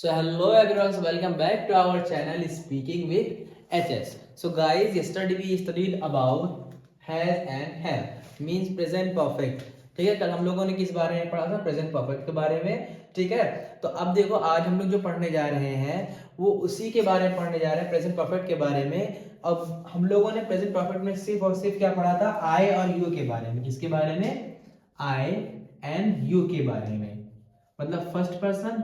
So hello everyone, so welcome back to our channel Speaking with HS. So guys, yesterday we studied about has and have means present perfect. ठीक है, कल हम लोगों ने किस बारे में पढ़ा था? प्रेजेंट परफेक्ट के बारे में. ठीक है, तो अब देखो आज हम लोग जो पढ़ने जा रहे हैं वो उसी के बारे में पढ़ने जा रहे हैं, प्रेजेंट परफेक्ट के बारे में. अब हम लोगों ने प्रेजेंट परफेक्ट में सिर्फ और सिर्फ क्या पढ़ा था? आई और यू के बारे में. किसके बारे में? आई एंड यू के बारे में, मतलब फर्स्ट पर्सन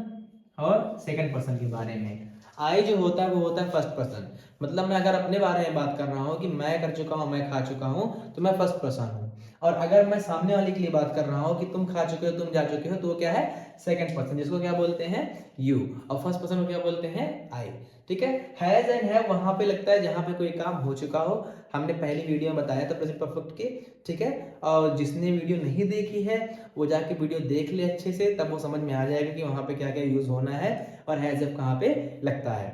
और सेकंड पर्सन के बारे में. आई जो होता है वो होता है फर्स्ट पर्सन. मतलब मैं अगर अपने बारे में बात कर रहा हूँ कि मैं कर चुका हूँ, मैं खा चुका हूँ, तो मैं फर्स्ट पर्सन हूँ. और अगर मैं सामने वाले के लिए बात कर रहा हूँ कि तुम खा चुके हो, तुम जा चुके हो, तो वो क्या है? सेकंड पर्सन, जिसको क्या बोलते हैं? यू. और फर्स्ट पर्सन को क्या बोलते हैं? आई. ठीक है. हैज एंड हैव वहां पे लगता है जहां पे कोई काम हो चुका हो. हमने पहली वीडियो में बताया था प्रेजेंट परफेक्ट के. ठीक है, और जिसने वीडियो नहीं देखी है वो जाके वीडियो देख ले अच्छे से, तब वो समझ में आ जाएगा कि वहां पे क्या क्या यूज होना है और हैज हैव कहाँ पे लगता है.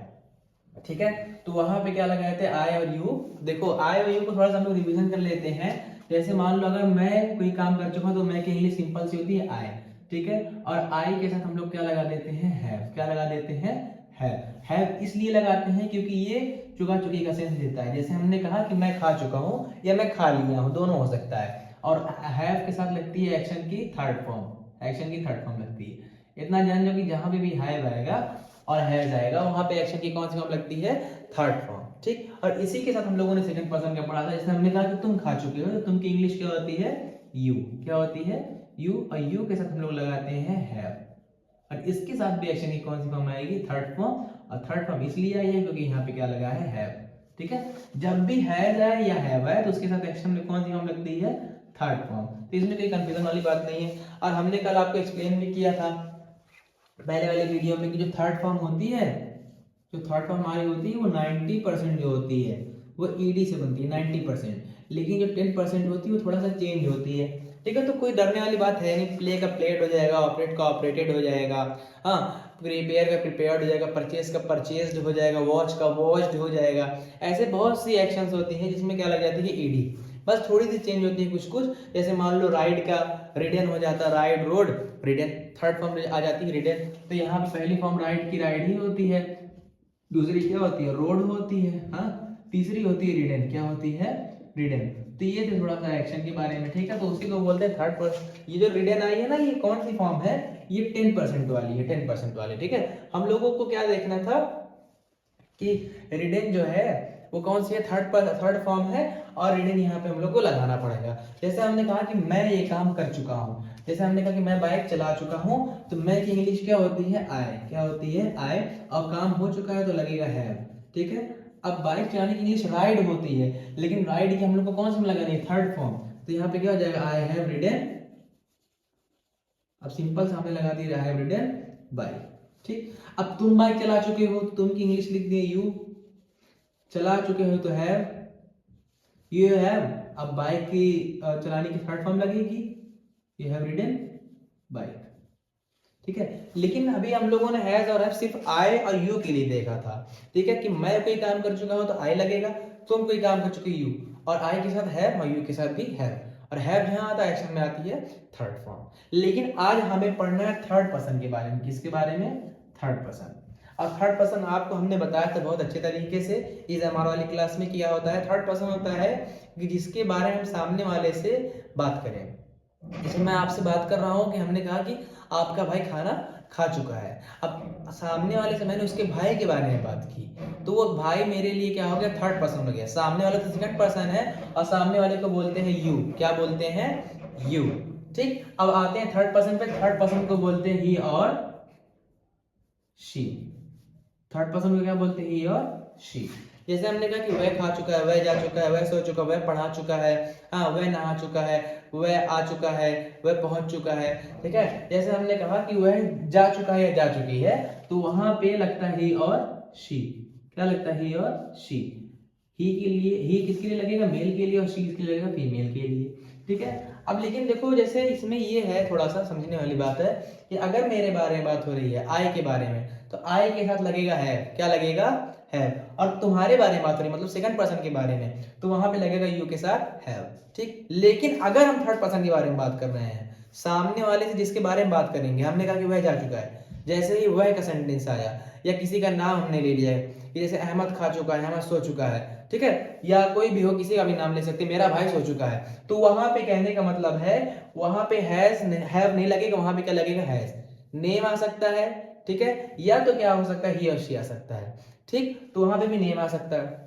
ठीक है, तो वहां पे क्या लगाए थे? आई और यू. देखो आई और यू को थोड़ा सा हम लोग रिवीजन कर लेते हैं. जैसे मान लो अगर मैं कोई काम कर चुका हूं तो मैं की इंग्लिश सिंपल सी होती है आई. ठीक है, और आई के साथ हम लोग क्या लगा देते हैं? हैव. क्या लगा देते हैं? हैव. हैव इसलिए लगाते हैं क्योंकि ये चुका चुकी का सेंस देता है. जैसे हमने कहा कि मैं खा चुका हूँ या मैं खा लिया हूँ, दोनों हो सकता है. और हैव के साथ लगती है एक्शन की थर्ड फॉर्म. एक्शन की थर्ड फॉर्म लगती है. इतना जान लो कि जहां पे भी हैव आएगा और हैज आएगा वहां पे एक्शन की कौन सी फॉर्म लगती है? Third form. ठीक. और इसी के साथ हम लोगों ने सेकंड पर्सन का पढ़ा था, जिसमें हमने कहा कि तुम खा चुके हो, तो तुम की इंग्लिश क्या होती है? यू. क्या होती है? यू. और यू के साथ हम लोग लगाते हैं हैव. और इसके साथ भी एक्शन की कौन सी फॉर्म आएगी? Third form. और थर्ड फॉर्म इसलिए आई है क्योंकि यहाँ पे क्या लगा है? हैव. ठीक है, जब भी हैज आए या हैव आए तो उसके साथ एक्शन में कौन सी फॉर्म लगती है? Third form. तो इसमें कोई कंफ्यूजन वाली बात नहीं है. और हमने कल आपको एक्सप्लेन भी किया था पहले वाले वीडियो में कि जो थर्ड फॉर्म होती है, जो थर्ड फॉर्म हमारी होती है वो 90% जो होती है वो ईडी से बनती है 90%. लेकिन जो 10% होती है वो थोड़ा सा चेंज होती है. ठीक है, तो कोई डरने वाली बात है नहीं. प्ले का प्लेड हो जाएगा, ऑपरेट का ऑपरेटेड हो जाएगा, हाँ, प्रिपेयर का प्रिपेयर्ड हो जाएगा, परचेज का परचेज्ड हो जाएगा, वॉच का वॉच्ड हो जाएगा. ऐसे बहुत सी एक्शंस होती हैं जिसमें क्या लग जाती है? ईडी. बस थोड़ी सी चेंज होती है कुछ कुछ. जैसे मान लो राइड का रिडन हो जाता है, ride rode ridden, third form आ जाती है रिडन. तो यहाँ पे पहली फॉर्म राइड की राइड ही होती है, दूसरी क्या होती है? रोड होती है, हाँ, तीसरी होती है रिडन. क्या होती है? रिडन. तो ये थे थोड़ा सा एक्शन के बारे में. ठीक है, तो उसी को बोलते हैं थर्ड पर्सन. ये जो रिडन आई है ना, ये कौन सी फॉर्म है? ये 10% वाली है, 10% वाली. ठीक है, हम लोगों को क्या देखना था कि रिडन जो है वो कौन सी है? थर्ड फॉर्म है. और रिडन यहाँ पे हम लोग को लगाना पड़ेगा. जैसे हमने कहा कि मैं ये काम कर चुका हूँ, जैसे हमने कहा कि मैं बाइक चला चुका हूँ, तो मैं की इंग्लिश क्या होती है? आई. क्या होती है? आई. और काम हो चुका है तो लगेगा हैव. ठीक है, अब बाइक चलाने की इंग्लिश राइड होती है, लेकिन राइड की हम लोग को कौन सी में लगानी है? Third form. तो यहाँ पे क्या हो जाएगा? I have ridden. अब सिंपल सामने लगा दी, आई हैव रिडन बाइक. ठीक. अब तुम बाइक चला चुके हो, तुम की इंग्लिश लिख दिए यू. चला चुके हो तो हैव, यू हैव. अब बाइक की चलाने की थर्ड फॉर्म लगेगी, यू हैव रिडन बाइक. ठीक है, लेकिन अभी हम लोगों ने हैज और हैव सिर्फ आई और यू के लिए देखा था. ठीक है, कि मैं कोई काम कर चुका हूं तो आई लगेगा, तुम कोई काम कर चुके यू. और आई के साथ हैव और यू के साथ भी हैव. और हैव जहां आता है एक्शन में आती है थर्ड फॉर्म. लेकिन आज हमें पढ़ना है थर्ड पर्सन के बारे में. किसके बारे में? Third person. और थर्ड पर्सन आपको हमने बताया था बहुत अच्छे तरीके से इस हमारे वाली क्लास में. किया होता है थर्ड पर्सन होता है कि जिसके बारे में हम सामने वाले से बात करें. जैसे मैं आपसे बात कर रहा हूं कि हमने कहा कि आपका भाई खाना खा चुका है. अब सामने वाले से मैंने उसके भाई के बारे में बात की, तो वो भाई मेरे लिए क्या हो गया? थर्ड पर्सन हो गया. सामने वाला तो सेकंड पर्सन है और सामने वाले को बोलते हैं यू. क्या बोलते हैं? यू. ठीक. अब आते हैं थर्ड पर्सन पे. थर्ड पर्सन को बोलते हैं ही और शी. थर्ड पर्सन को क्या बोलते हैं? ही और शी. जैसे हमने कहा कि वह खा चुका है, वह जा चुका है, वह सो चुका है, वह पढ़ा चुका है, हाँ, वह नहा चुका है, वह आ चुका है, वह पहुंच चुका है. ठीक है, जैसे हमने कहा कि वह जा चुका है या जा चुकी है, तो वहां पे लगता है ही और शी. क्या लगता है? ही और शी. ही के लिए, ही किसके लिए लगेगा? मेल के लिए. और शी किसके लिए लगेगा? फीमेल के लिए. ठीक है, अब लेकिन देखो जैसे इसमें ये है थोड़ा सा समझने वाली बात है कि अगर मेरे बारे में बात हो रही है आई के बारे में, तो आई के साथ लगेगा है. क्या लगेगा? है. और तुम्हारे बारे में बात हो रही है मतलब सेकंड पर्सन के बारे में, तो वहां पे लगेगा यू के साथ हैव. ठीक. लेकिन अगर हम थर्ड पर्सन के बारे में बात कर रहे हैं, सामने वाले से जिसके बारे में बात करेंगे, हमने कहा कि वह जा चुका है, जैसे ही वह का सेंटेंस आया या किसी का नाम हमने ले लिया है कि जैसे अहमद खा चुका है, अहमद सो चुका है, ठीक है, या कोई भी हो, किसी का भी नाम ले सकते हैं, मेरा भाई सो चुका है, तो वहां पे कहने का मतलब है वहां पे हैज हैव नहीं लगेगा, वहां पे क्या लगेगा, हैज। नेम आ सकता है, ठीक है, या तो क्या हो सकता है, ही और शी आ सकता है, ठीक, तो वहां पे भी नेम आ सकता है।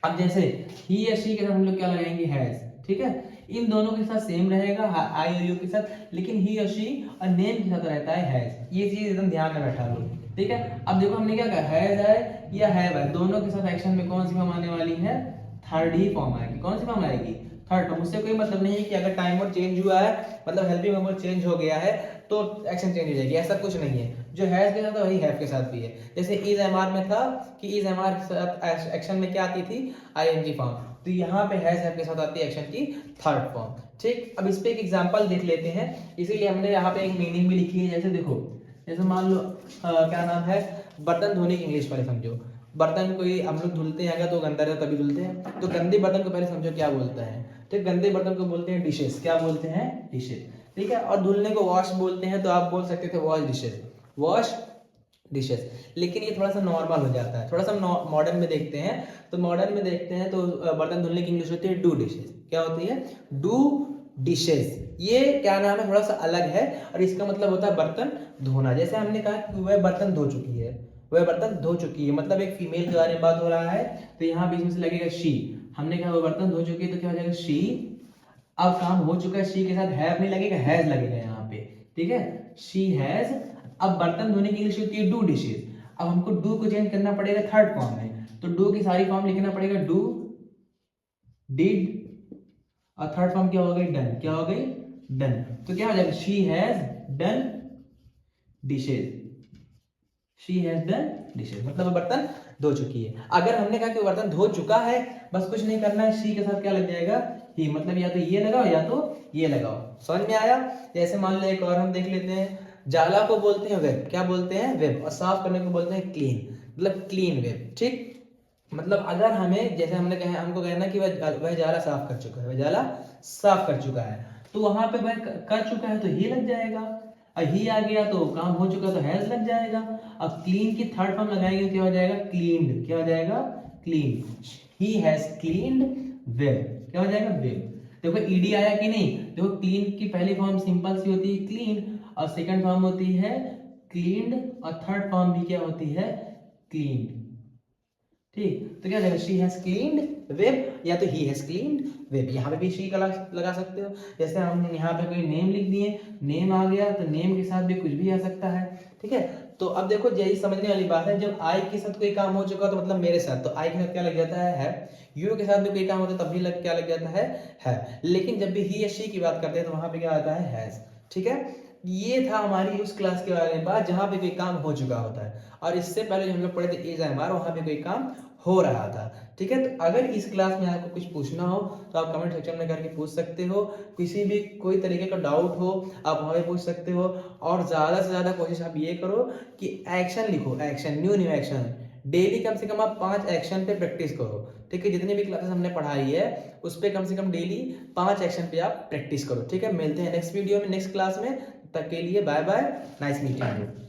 अब जैसे ही या शी के साथ हम लोग क्या लगाएंगे, हैज, ठीक है, इन दोनों के साथ सेम रहेगा आई और यू के साथ, लेकिन ही और शी और नेम के साथ रहता है हैज। ये चीज एकदम ध्यान में बैठा लो, ठीक है। अब देखो हमने क्या कहा, हैज है या हैव है, दोनों के साथ एक्शन में कौन सी फॉर्म आने वाली है, थर्ड ही फॉर्म आएगी। कौन सी फॉर्म आएगी, थर्ड फॉर्म। उससे कोई मतलब नहीं है कि अगर टाइम वर्ड चेंज हुआ है, मतलब हेल्पिंग वर्ब चेंज हो गया है तो एक्शन चेंज हो जाएगी, ऐसा कुछ नहीं है। जो हैज के साथ है वही हैव के साथ भी है। जैसे इज एमआर में था कि इज एमआर के साथ एक्शन में क्या आती थी, आईएनजी फॉर्म, तो यहाँ पे हैज हैव के साथ आती है एक्शन की थर्ड फॉर्म, ठीक। अब इस पे एक एग्जांपल देख लेते हैं, इसीलिए हमने यहाँ पे एक मीनिंग भी लिखी है। जैसे देखो, जैसे मान लो क्या नाम है, बर्तन धोने की इंग्लिश पहले समझो। बर्तन कोई हम लोग धुलते हैं, अगर तो गंदा रहता तभी धुलते हैं, तो गंदे बर्तन को पहले समझो क्या बोलता है, तो गंदे बर्तन को बोलते हैं डिशेस। क्या बोलते हैं, डिशेस, ठीक है। और धुलने को वॉश बोलते हैं, तो आप बोल सकते थे वॉश डिशेस, वॉश डिशेस। लेकिन ये थोड़ा सा नॉर्मल हो जाता है, थोड़ा सा मॉडर्न में देखते हैं, तो मॉडर्न में देखते हैं तो बर्तन धुलने की इंग्लिश होती है डू डिशेस। क्या होती है, डू डिशेस। ये क्या नाम है, थोड़ा सा अलग है, और इसका मतलब होता है बर्तन धोना। जैसे हमने कहा कि वह बर्तन धो चुकी है, वह बर्तन धो चुकी है, मतलब एक फीमेल के बारे में बात हो रहा है, तो यहाँ बीच में से लगेगा शी। हमने कहा वो बर्तन धो चुकी है, तो क्या हो जाएगा, शी। अब काम हो चुका है, शी के साथ हैव नहीं लगेगा, हैज लगेगा यहाँ पे, ठीक है, शी हैज। अब बर्तन धोने की इंग्लिश होती है डू डिशेस। अब हमको डू को चेंज करना पड़ेगा थर्ड फॉर्म में, तो डू की सारी फॉर्म लिखना पड़ेगा, डू, डिड, और थर्ड फॉर्म क्या हो गई, डन। क्या हो गई, डन। तो क्या हो जाएगा, she has done dishes, she has done dishes, मतलब वो बर्तन धो चुकी है। अगर हमने कहा कि वो बर्तन धो चुका है, बस कुछ नहीं करना है, शी के साथ क्या लग जाएगा, ही, मतलब या तो ये लगाओ या तो ये लगाओ। समझ में आया। जैसे मान लो एक और हम देख लेते हैं, जाला को बोलते हैं वेब। क्या बोलते हैं, वेब। और साफ करने को बोलते हैं क्लीन, मतलब क्लीन वेब, ठीक। मतलब अगर हमें, जैसे हमने कहा, हमको कहना कि वह जाला साफ कर चुका है, वह जाला साफ कर चुका है, तो वहां पे वह कर चुका है तो ही लग जाएगा, और ही आ गया तो काम हो चुका तो हैज लग जाएगा। अब क्लीन की थर्ड फॉर्म लगाएंगे, क्या हो जाएगा, क्लीन्ड। क्या हो जाएगा, clean. He has cleaned web. क्या हो जाएगा, वेब। देखो ईडी आया कि नहीं, देखो क्लीन की पहली फॉर्म सिंपल सी होती है क्लीन, और सेकंड फॉर्म होती है क्लीन्ड, और थर्ड फॉर्म भी क्या होती है, क्लीन्ड, ठीक। तो क्या जाएगा, शी हैज क्लीन्ड वेब, या तो ही हैज क्लीन्ड वेब। यहाँ पे भी शी का लगा सकते हो। जैसे हम यहाँ पे कोई नेम लिख दिए, नेम आ गया, तो नेम के साथ भी कुछ भी आ सकता है, ठीक है। तो अब देखो यही समझने वाली बात है, जब आई के साथ कोई काम हो चुका तो मतलब मेरे साथ, तो आई के साथ क्या लग जाता है, यू के साथ भी कोई काम होता है तब भी क्या लग जाता है। लेकिन जब भी ही या शी की बात करते हैं तो वहां पे क्या आता है, हैज, ठीक है। ये था हमारी उस क्लास के बारे में बात जहां पे कोई काम हो चुका होता है, और इससे पहले जो हम लोग पढ़े थे इज एम आर, वहां पे कोई काम हो रहा था, ठीक है। तो अगर इस क्लास में आपको कुछ पूछना हो तो आप कमेंट सेक्शन में करके पूछ सकते हो, किसी भी कोई तरीके का डाउट हो आप वहाँ पे पूछ सकते हो। और ज़्यादा से ज़्यादा कोशिश आप ये करो कि एक्शन लिखो, action, new new action daily, कम से कम आप 5 एक्शन पे प्रैक्टिस करो, ठीक है। जितनी भी क्लासेस हमने पढ़ाई है उस पर कम से कम डेली 5 एक्शन पे आप प्रैक्टिस करो, ठीक है। मिलते हैं नेक्स्ट वीडियो में, नेक्स्ट क्लास में। तब तक के लिए bye bye, nice meeting you.